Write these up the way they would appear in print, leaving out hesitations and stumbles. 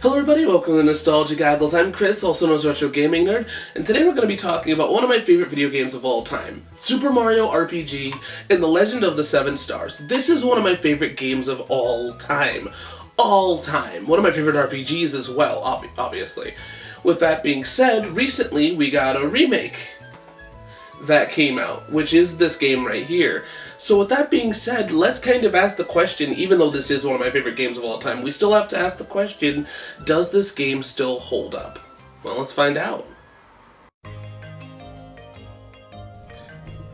Hello everybody, welcome to Nostalgia Goggles. I'm Chris, also known as Retro Gaming Nerd, and today we're going to be talking about one of my favorite video games of all time, Super Mario RPG and The Legend of the Seven Stars. This is one of my favorite games of all time. All time. One of my favorite RPGs as well, obviously. With that being said, recently we got a remake that came out, which is this game right here. So with that being said, let's kind of ask the question, even though this is one of my favorite games of all time, we still have to ask the question, does this game still hold up? Well, let's find out.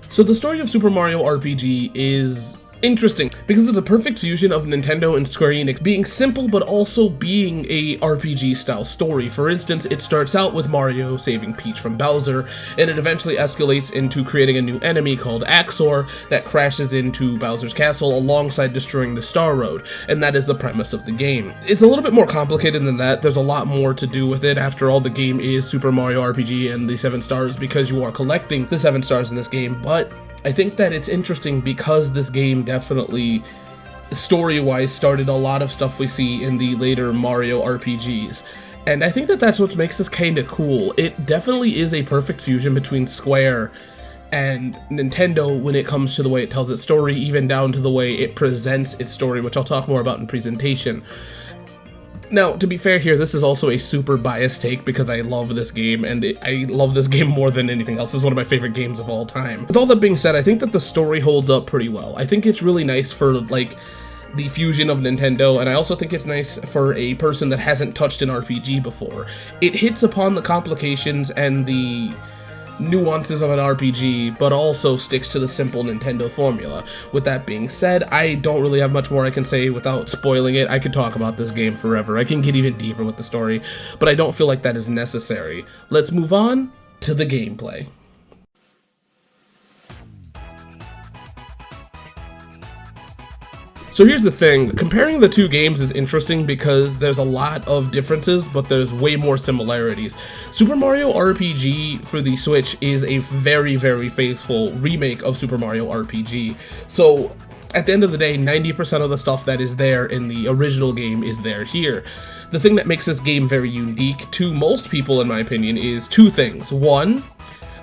So the story of Super Mario RPG is interesting because it's a perfect fusion of Nintendo and Square Enix being simple but also being a RPG style story. For instance, it starts out with Mario saving Peach from Bowser, and it eventually escalates into creating a new enemy called Axor that crashes into Bowser's castle alongside destroying the Star Road, and that is the premise of the game. It's a little bit more complicated than that. There's a lot more to do with it. After all, the game is Super Mario RPG and the 7 stars because you are collecting the 7 stars in this game, but I think that it's interesting because this game definitely, story-wise, started a lot of stuff we see in the later Mario RPGs. And I think that that's what makes this kind of cool. It definitely is a perfect fusion between Square and Nintendo when it comes to the way it tells its story, even down to the way it presents its story, which I'll talk more about in presentation. Now, to be fair here, this is also a super biased take because I love this game, and I love this game more than anything else. It's one of my favorite games of all time. With all that being said, I think that the story holds up pretty well. I think it's really nice for, like, the fusion of Nintendo, and I also think it's nice for a person that hasn't touched an RPG before. It hits upon the complications and the nuances of an RPG, but also sticks to the simple Nintendo formula. With that being said, I don't really have much more I can say without spoiling it. I could talk about this game forever. I can get even deeper with the story, but I don't feel like that is necessary. Let's move on to the gameplay. So here's the thing, comparing the two games is interesting because there's a lot of differences, but there's way more similarities. Super Mario RPG for the Switch is a very, very faithful remake of Super Mario RPG. So at the end of the day, 90% of the stuff that is there in the original game is there here. The thing that makes this game very unique to most people, in my opinion, is two things. One,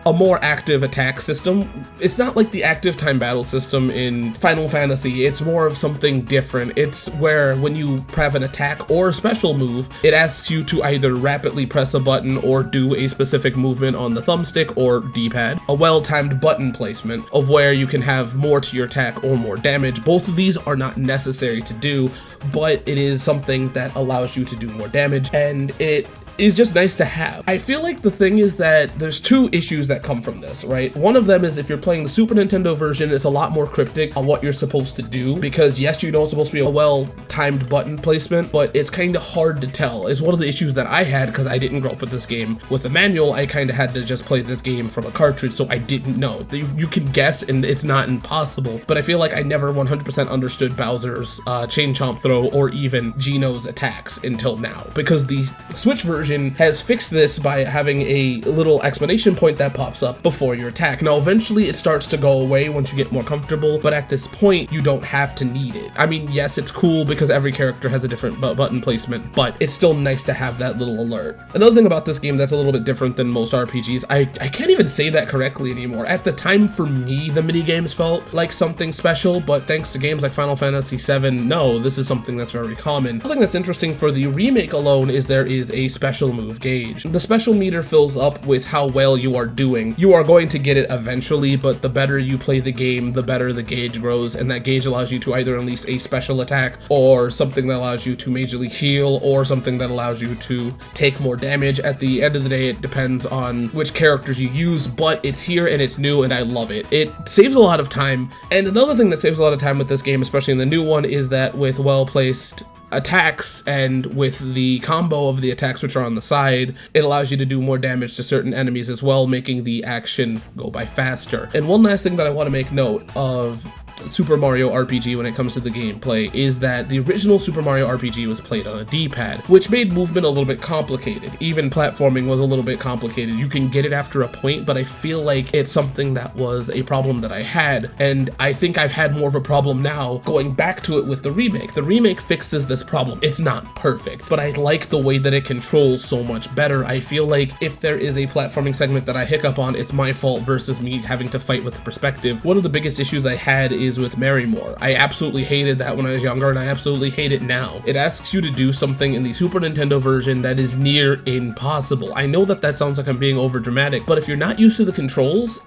a more active attack system. It's not like the active time battle system in Final Fantasy, it's more of something different. It's where when you have an attack or a special move, it asks you to either rapidly press a button or do a specific movement on the thumbstick or D-pad. A well-timed button placement of where you can have more to your attack or more damage. Both of these are not necessary to do, but it is something that allows you to do more damage, and it is just nice to have. I feel like the thing is that there's two issues that come from this, right? One of them is if you're playing the Super Nintendo version, it's a lot more cryptic on what you're supposed to do, because yes, you know it's supposed to be a well-timed button placement, but it's kind of hard to tell. It's one of the issues that I had because I didn't grow up with this game. With a manual, I kind of had to just play this game from a cartridge, so I didn't know. You can guess, and it's not impossible, but I feel like I never 100% understood Bowser's chain chomp throw or even Geno's attacks until now, because the Switch version has fixed this by having a little exclamation point that pops up before your attack. Now, eventually it starts to go away once you get more comfortable, but at this point, you don't have to need it. I mean, yes, it's cool because every character has a different button placement, but it's still nice to have that little alert. Another thing about this game that's a little bit different than most RPGs, I can't even say that correctly anymore. At the time, for me, the minigames felt like something special, but thanks to games like Final Fantasy VII, no, this is something that's very common. Something that's interesting for the remake alone is there is a special move gauge. The special meter fills up with how well you are doing. You are going to get it eventually, but the better you play the game, the better the gauge grows, and that gauge allows you to either unleash a special attack or something that allows you to majorly heal or something that allows you to take more damage. At the end of the day, it depends on which characters you use, but it's here and it's new and I love it. It saves a lot of time, and another thing that saves a lot of time with this game, especially in the new one, is that with well-placed attacks and with the combo of the attacks which are on the side, it allows you to do more damage to certain enemies as well, making the action go by faster. And one last thing that I want to make note of Super Mario RPG when it comes to the gameplay is that the original Super Mario RPG was played on a D-pad, which made movement a little bit complicated. Even platforming was a little bit complicated. You can get it after a point, but I feel like it's something that was a problem that I had, and I think I've had more of a problem now going back to it with the remake. The remake fixes this problem. It's not perfect, but I like the way that it controls so much better. I feel like if there is a platforming segment that I hiccup on, it's my fault versus me having to fight with the perspective. One of the biggest issues I had is with Marymore. I absolutely hated that when I was younger, and I absolutely hate it now. It asks you to do something in the Super Nintendo version that is near impossible. I know that that sounds like I'm being over dramatic, but if you're not used to the controls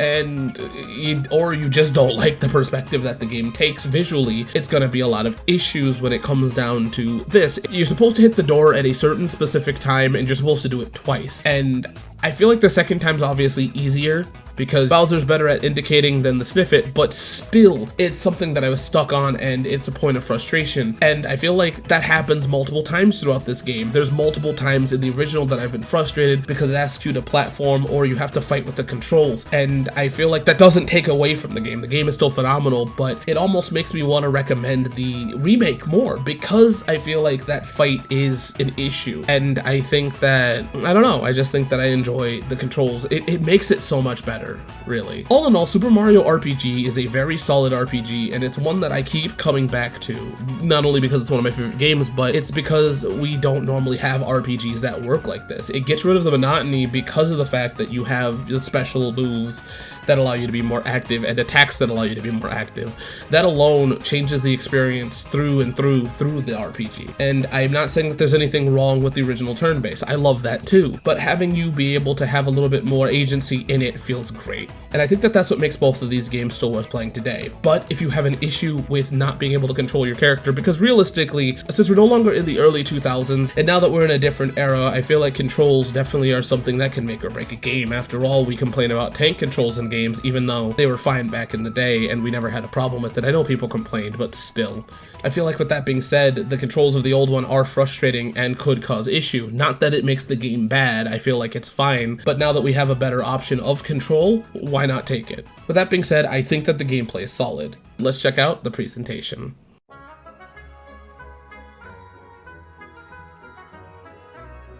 or you just don't like the perspective that the game takes visually, it's gonna be a lot of issues when it comes down to this. You're supposed to hit the door at a certain specific time, and you're supposed to do it twice. And I feel like the second time's obviously easier because Bowser's better at indicating than the sniff it, but still, it's something that I was stuck on, and it's a point of frustration. And I feel like that happens multiple times throughout this game. There's multiple times in the original that I've been frustrated because it asks you to platform or you have to fight with the controls. And I feel like that doesn't take away from the game. The game is still phenomenal, but it almost makes me want to recommend the remake more because I feel like that fight is an issue. And I think that, I don't know, I just think that I enjoy the controls. It makes it so much better. Really. All in all, Super Mario RPG is a very solid RPG, and it's one that I keep coming back to, not only because it's one of my favorite games, but it's because we don't normally have RPGs that work like this. It gets rid of the monotony because of the fact that you have the special moves that allow you to be more active and attacks that allow you to be more active. That alone changes the experience through and through the RPG. And I'm not saying that there's anything wrong with the original turn-based. I love that too. But having you be able to have a little bit more agency in it feels great. And I think that that's what makes both of these games still worth playing today. But if you have an issue with not being able to control your character, because realistically, since we're no longer in the early 2000s, and now that we're in a different era, I feel like controls definitely are something that can make or break a game. After all, we complain about tank controls in games, even though they were fine back in the day and we never had a problem with it. I know people complained, but still. I feel like with that being said, the controls of the old one are frustrating and could cause issue. Not that it makes the game bad, I feel like it's fine, but now that we have a better option of control, why not take it? With that being said, I think that the gameplay is solid. Let's check out the presentation.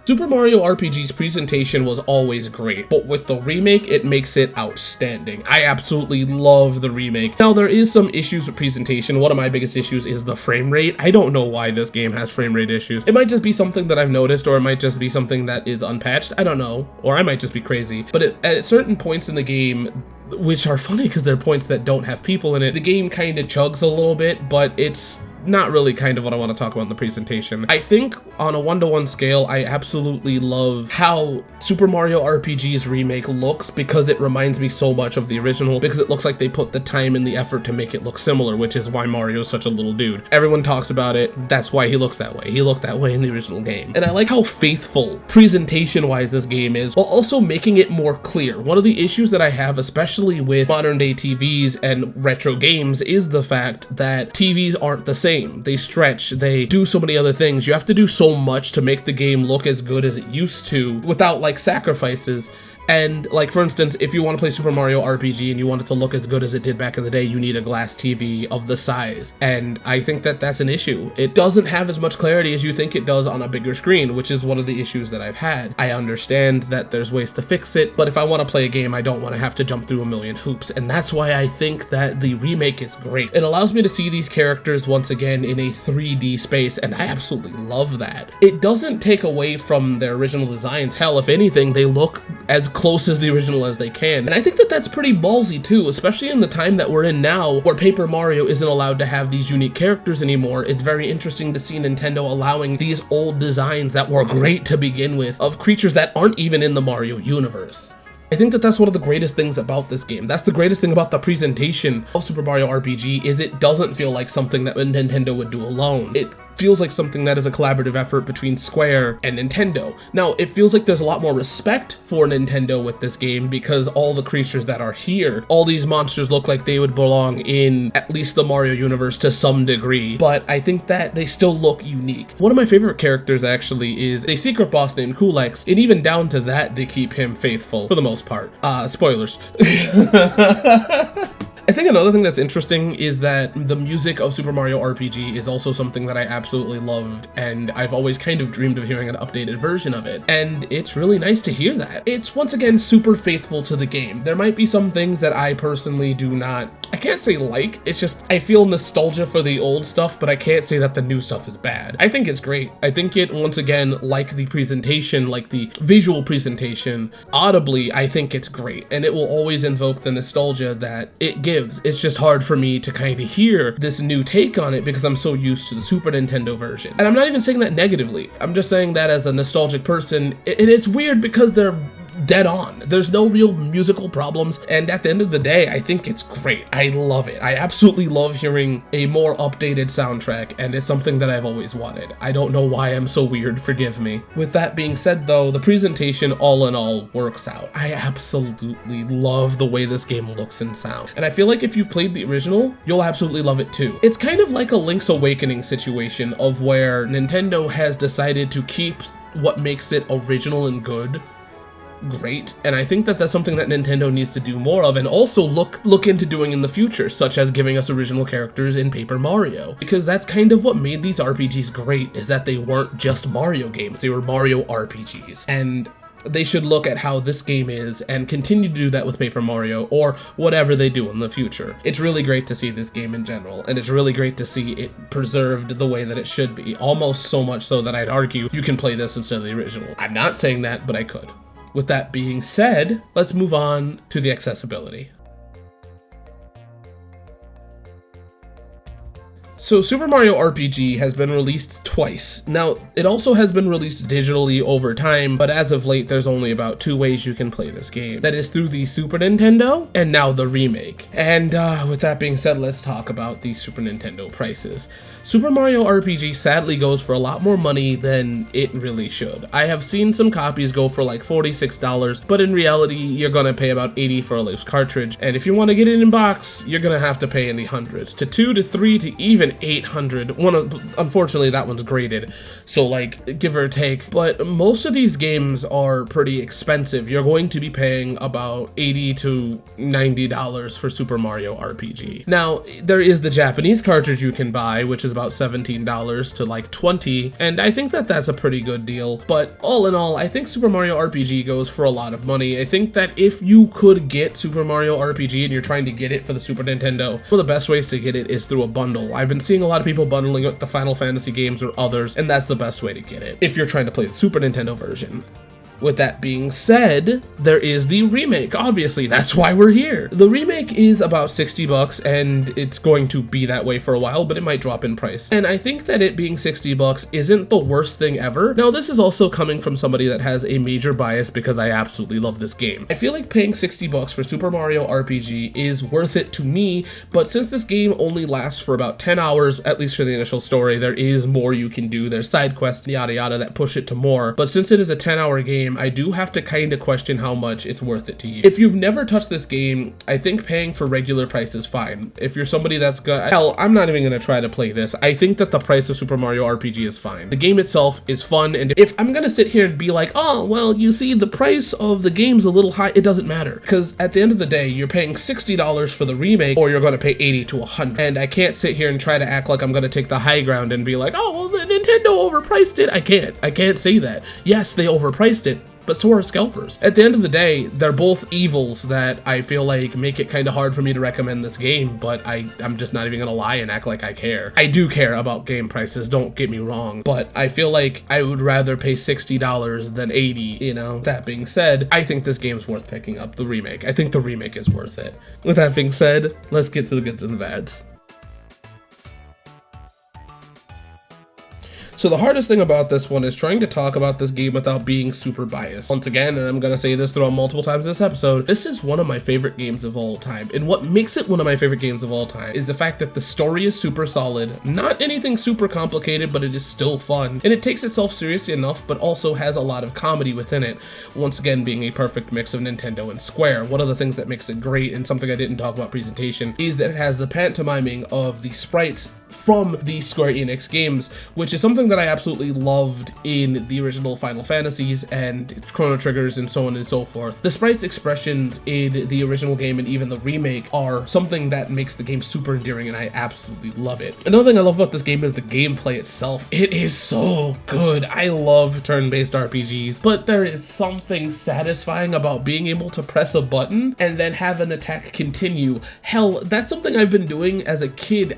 Super Mario RPG's presentation was always great, but with the remake, it makes it outstanding. I absolutely love the remake. Now, there is some issues with presentation. One of my biggest issues is the frame rate. I don't know why this game has frame rate issues. It might just be something that I've noticed, or it might just be something that is unpatched. I don't know, or I might just be crazy. But at certain points in the game, which are funny because they're points that don't have people in it, the game kind of chugs a little bit, but it's not really kind of what I want to talk about in the presentation. I think on a 1-to-1 scale, I absolutely love how Super Mario RPG's remake looks because it reminds me so much of the original, because it looks like they put the time and the effort to make it look similar, which is why Mario's such a little dude. Everyone talks about it. That's why he looks that way. He looked that way in the original game. And I like how faithful presentation-wise this game is, while also making it more clear. One of the issues that I have, especially with modern day TVs and retro games, is the fact that TVs aren't the same. They stretch, they do so many other things. You have to do so much to make the game look as good as it used to without like sacrifices. And like, for instance, if you want to play Super Mario RPG and you want it to look as good as it did back in the day, you need a glass TV of the size. And I think that that's an issue. It doesn't have as much clarity as you think it does on a bigger screen, which is one of the issues that I've had. I understand that there's ways to fix it, but if I want to play a game, I don't want to have to jump through a million hoops. And that's why I think that the remake is great. It allows me to see these characters once again in a 3D space, and I absolutely love that. It doesn't take away from their original designs. Hell, if anything, they look as close as the original as they can. And I think that that's pretty ballsy too, especially in the time that we're in now, where Paper Mario isn't allowed to have these unique characters anymore. It's very interesting to see Nintendo allowing these old designs that were great to begin with, of creatures that aren't even in the Mario universe. I think that that's one of the greatest things about this game. That's the greatest thing about the presentation of Super Mario RPG, is it doesn't feel like something that Nintendo would do alone. It feels like something that is a collaborative effort between Square and Nintendo. Now, it feels like there's a lot more respect for Nintendo with this game because all the creatures that are here, all these monsters look like they would belong in at least the Mario universe to some degree, but I think that they still look unique. One of my favorite characters actually is a secret boss named Kulex, and even down to that, they keep him faithful for the most part. Spoilers. I think another thing that's interesting is that the music of Super Mario RPG is also something that I absolutely loved, and I've always kind of dreamed of hearing an updated version of it, and it's really nice to hear that. It's once again super faithful to the game. There might be some things that I personally do not, I can't say like, it's just I feel nostalgia for the old stuff, but I can't say that the new stuff is bad. I think it's great. I think it, once again, like the presentation, like the visual presentation, audibly, I think it's great, and it will always invoke the nostalgia that it gives. It's just hard for me to kind of hear this new take on it because I'm so used to the Super Nintendo version. And I'm not even saying that negatively. I'm just saying that as a nostalgic person, and it's weird because they're dead on. There's no real musical problems, and at the end of the day, I think it's great. I love it. I absolutely love hearing a more updated soundtrack, and it's something that I've always wanted. I don't know why I'm so weird, forgive me. With that being said though, the presentation all in all works out. I absolutely love the way this game looks and sounds, and I feel like if you've played the original, you'll absolutely love it too. It's kind of like a Link's Awakening situation of where Nintendo has decided to keep what makes it original and good great, and I think that that's something that Nintendo needs to do more of, and also look into doing in the future, such as giving us original characters in Paper Mario, because that's kind of what made these RPGs great, is that they weren't just Mario games, they were Mario RPGs, and they should look at how this game is and continue to do that with Paper Mario or whatever they do in the future. It's really great to see this game in general, and it's really great to see it preserved the way that it should be, almost so much so that I'd argue you can play this instead of the original. I'm not saying that, but I could. With that being said, let's move on to the accessibility. So Super Mario RPG has been released twice. Now, it also has been released digitally over time, but as of late, there's only about 2 ways you can play this game. That is through the Super Nintendo, and now the remake. And with that being said, let's talk about the Super Nintendo prices. Super Mario RPG sadly goes for a lot more money than it really should. I have seen some copies go for like $46, but in reality, you're gonna pay about $80 for a loose cartridge, and if you want to get it in box, you're gonna have to pay in the hundreds, to $200 to $300 to even $800. Unfortunately, that one's graded, so like give or take, but most of these games are pretty expensive. You're going to be paying about $80 to $90 for Super Mario RPG. Now, there is the Japanese cartridge you can buy, which is about $17 to like $20, and I think that that's a pretty good deal, but all in all, I think Super Mario RPG goes for a lot of money. I think that if you could get Super Mario RPG and you're trying to get it for the Super Nintendo, one of the best ways to get it is through a bundle. I've been seeing a lot of people bundling with the Final Fantasy games or others, and that's the best way to get it if you're trying to play the Super Nintendo version. With that being said, there is the remake. Obviously, that's why we're here. The remake is about $60, and it's going to be that way for a while, but it might drop in price. And I think that it being $60 isn't the worst thing ever. Now, this is also coming from somebody that has a major bias because I absolutely love this game. I feel like paying $60 for Super Mario RPG is worth it to me, but since this game only lasts for about 10 hours, at least for the initial story, there is more you can do. There's side quests, yada yada, that push it to more. But since it is a 10-hour game, I do have to kind of question how much it's worth it to you. If you've never touched this game, I think paying for regular price is fine. If you're somebody that's got, hell, I'm not even gonna try to play this. I think that the price of Super Mario RPG is fine. The game itself is fun, and if I'm gonna sit here and be like, oh, well, you see, the price of the game's a little high, it doesn't matter. Because at the end of the day, you're paying $60 for the remake, or you're gonna pay $80 to $100. And I can't sit here and try to act like I'm gonna take the high ground and be like, oh, well, the Nintendo overpriced it. I can't say that. Yes, they overpriced it, but so are scalpers. At the end of the day, they're both evils that I feel like make it kind of hard for me to recommend this game, but I'm just not even gonna lie and act like I care. I do care about game prices, don't get me wrong, but I feel like I would rather pay $60 than $80, you know? That being said, I think this game's worth picking up, the remake. I think the remake is worth it. With that being said, let's get to the goods and the bads. So the hardest thing about this one is trying to talk about this game without being super biased. Once again, and I'm gonna say this throughout multiple times in this episode, this is one of my favorite games of all time. And what makes it one of my favorite games of all time is the fact that the story is super solid, not anything super complicated, but it is still fun. And it takes itself seriously enough, but also has a lot of comedy within it. Once again, being a perfect mix of Nintendo and Square. One of the things that makes it great, and something I didn't talk about presentation, is that it has the pantomiming of the sprites from the Square Enix games, which is something that I absolutely loved in the original Final Fantasies and Chrono Triggers and so on and so forth. The sprites expressions in the original game and even the remake are something that makes the game super endearing, and I absolutely love it. Another thing I love about this game is the gameplay itself. It is so good. I love turn-based RPGs, but there is something satisfying about being able to press a button and then have an attack continue. Hell, that's something I've been doing as a kid.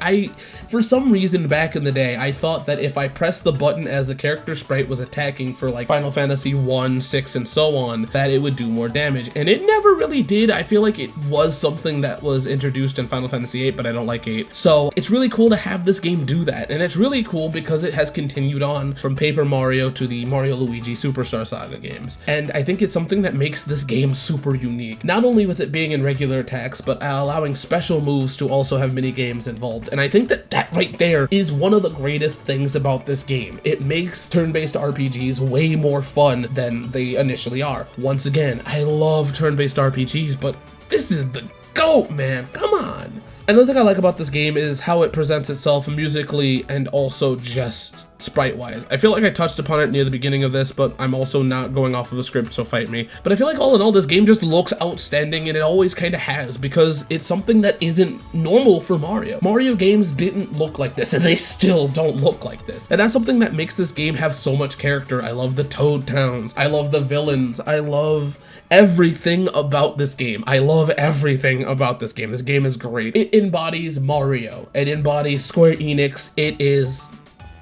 For some reason back in the day, I thought that if I pressed the button as the character sprite was attacking for like Final Fantasy 1, 6, and so on, that it would do more damage, and it never really did. I feel like it was something that was introduced in Final Fantasy 8, but I don't like 8. So it's really cool to have this game do that, and it's really cool because it has continued on from Paper Mario to the Mario Luigi Superstar Saga games, and I think it's something that makes this game super unique, not only with it being in regular attacks, but allowing special moves to also have mini games involved. And I think that right there is one of the greatest things about this game. It makes turn-based RPGs way more fun than they initially are. Once again, I love turn-based RPGs, but this is the GOAT, man. Come on. Another thing I like about this game is how it presents itself musically and also just sprite-wise. I feel like I touched upon it near the beginning of this, but I'm also not going off of the script, so fight me. But I feel like all in all, this game just looks outstanding, and it always kind of has, because it's something that isn't normal for Mario. Mario games didn't look like this, and they still don't look like this. And that's something that makes this game have so much character. I love the Toad Towns. I love the villains. I love everything about this game. I love everything about this game. This game is great. It embodies Mario. It embodies Square Enix. It is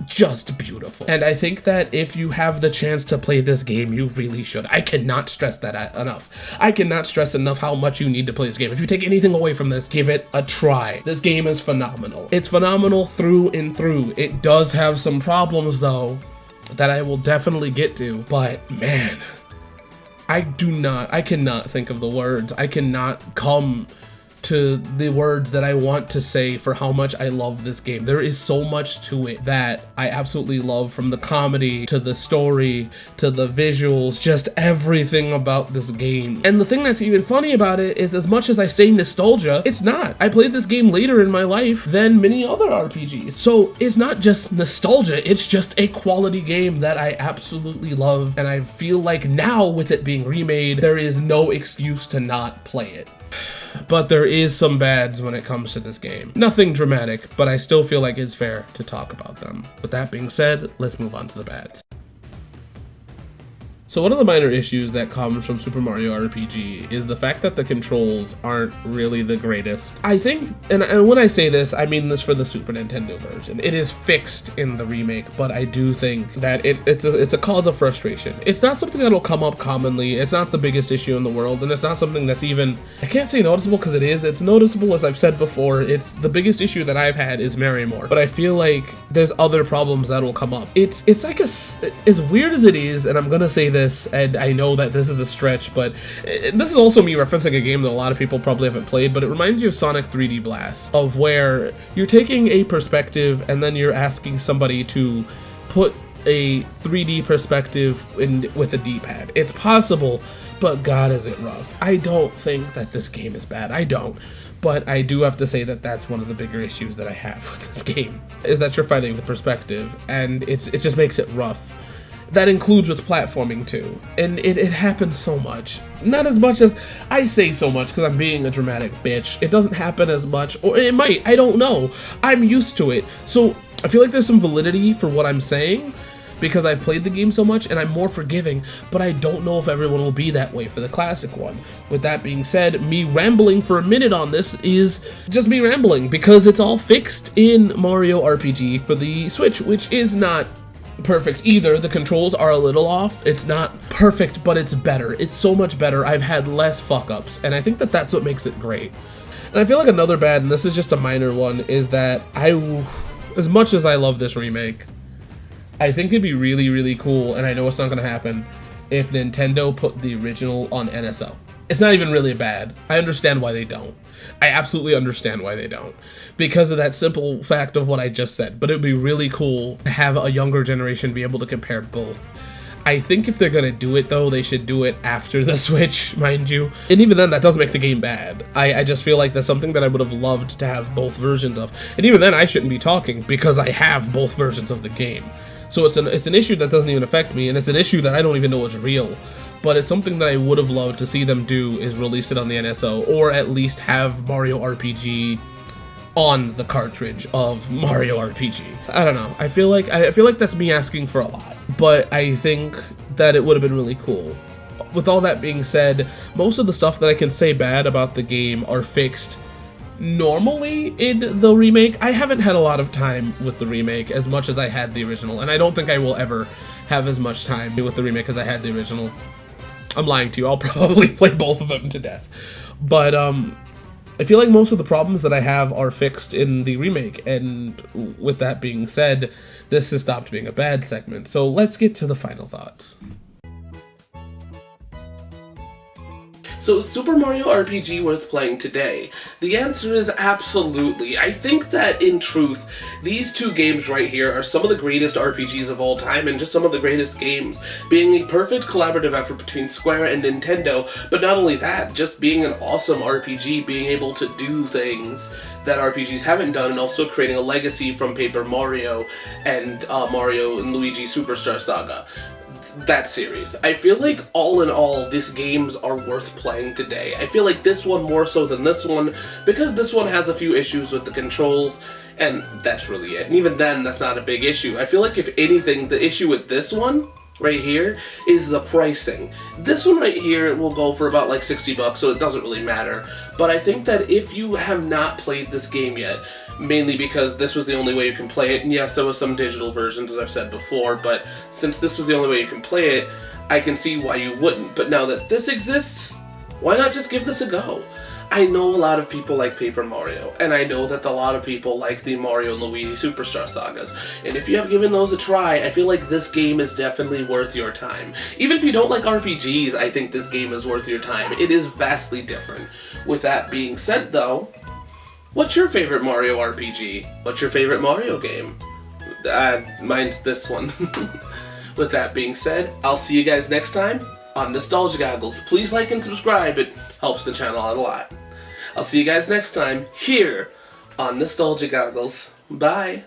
just beautiful. And I think that if you have the chance to play this game, you really should. I cannot stress that enough. I cannot stress enough how much you need to play this game. If you take anything away from this, give it a try. This game is phenomenal. It's phenomenal through and through. It does have some problems though that I will definitely get to, but man, I cannot think of the words. I cannot come to the words that I want to say for how much I love this game. There is so much to it that I absolutely love, from the comedy to the story to the visuals, just everything about this game. And the thing that's even funny about it is, as much as I say nostalgia, it's not. I played this game later in my life than many other RPGs. So it's not just nostalgia, it's just a quality game that I absolutely love. And I feel like now, with it being remade, there is no excuse to not play it. But there is some bads when it comes to this game. Nothing dramatic, but I still feel like it's fair to talk about them. With that being said, let's move on to the bads. So one of the minor issues that comes from Super Mario RPG is the fact that the controls aren't really the greatest. I think, and when I say this, I mean this for the Super Nintendo version. It is fixed in the remake, but I do think that it's a cause of frustration. It's not something that'll come up commonly. It's not the biggest issue in the world, and it's not something that's even, I can't say noticeable because it is. It's noticeable, as I've said before. It's the biggest issue that I've had is Marymore, but I feel like there's other problems that will come up. It's like as weird as it is, and I'm gonna say this, and I know that this is a stretch, but this is also me referencing a game that a lot of people probably haven't played, but it reminds you of Sonic 3D Blast, of where you're taking a perspective and then you're asking somebody to put a 3D perspective with a D-pad. It's possible, but God, is it rough. I don't think that this game is bad. I don't. But I do have to say that that's one of the bigger issues that I have with this game, is that you're fighting the perspective, and it just makes it rough. That includes with platforming too, and it happens so much. Not as much as I say so much because I'm being a dramatic bitch. It doesn't happen as much, or it might, I don't know. I'm used to it, so I feel like there's some validity for what I'm saying because I've played the game so much and I'm more forgiving, but I don't know if everyone will be that way for the classic one. With that being said, me rambling for a minute on this is just me rambling because it's all fixed in Mario RPG for the Switch, which is not perfect either. The controls are a little off. It's not perfect, but it's better. It's so much better. I've had less fuck-ups, and I think that that's what makes it great. And I feel like another bad, and this is just a minor one, is that as much as I love this remake, I think it'd be really, really cool, and I know it's not going to happen, if Nintendo put the original on NSO. It's not even really bad. I understand why they don't. I absolutely understand why they don't, because of that simple fact of what I just said, but it'd be really cool to have a younger generation be able to compare both. I think if they're gonna do it though, they should do it after the Switch, mind you. And even then, that doesn't make the game bad. I just feel like that's something that I would have loved to have both versions of. And even then, I shouldn't be talking because I have both versions of the game. So it's an issue that doesn't even affect me, and it's an issue that I don't even know is real. But it's something that I would have loved to see them do, is release it on the NSO, or at least have Mario RPG on the cartridge of Mario RPG. I don't know. I feel like that's me asking for a lot, but I think that it would have been really cool. With all that being said, most of the stuff that I can say bad about the game are fixed normally in the remake. I haven't had a lot of time with the remake as much as I had the original, and I don't think I will ever have as much time with the remake as I had the original. I'm lying to you. I'll probably play both of them to death. But I feel like most of the problems that I have are fixed in the remake, and with that being said, this has stopped being a bad segment. So let's get to the final thoughts. So is Super Mario RPG worth playing today? The answer is absolutely. I think that, in truth, these two games right here are some of the greatest RPGs of all time, and just some of the greatest games, being a perfect collaborative effort between Square and Nintendo, but not only that, just being an awesome RPG, being able to do things that RPGs haven't done, and also creating a legacy from Paper Mario and Mario and Luigi Superstar Saga. That series. I feel like all in all, these games are worth playing today. I feel like this one more so than this one, because this one has a few issues with the controls, and that's really it. And even then, that's not a big issue. I feel like, if anything, the issue with this one right here is the pricing. This one right here will go for about like $60, so it doesn't really matter. But I think that if you have not played this game yet, mainly because this was the only way you can play it, and yes, there was some digital versions, as I've said before, but since this was the only way you can play it, I can see why you wouldn't. But now that this exists, why not just give this a go? I know a lot of people like Paper Mario, and I know that a lot of people like the Mario and Luigi Superstar Sagas, and if you have given those a try, I feel like this game is definitely worth your time. Even if you don't like RPGs, I think this game is worth your time. It is vastly different. With that being said, though, what's your favorite Mario RPG? What's your favorite Mario game? Mine's this one. With that being said, I'll see you guys next time on Nostalgia Goggles. Please like and subscribe, it helps the channel out a lot. I'll see you guys next time here on Nostalgia Goggles. Bye!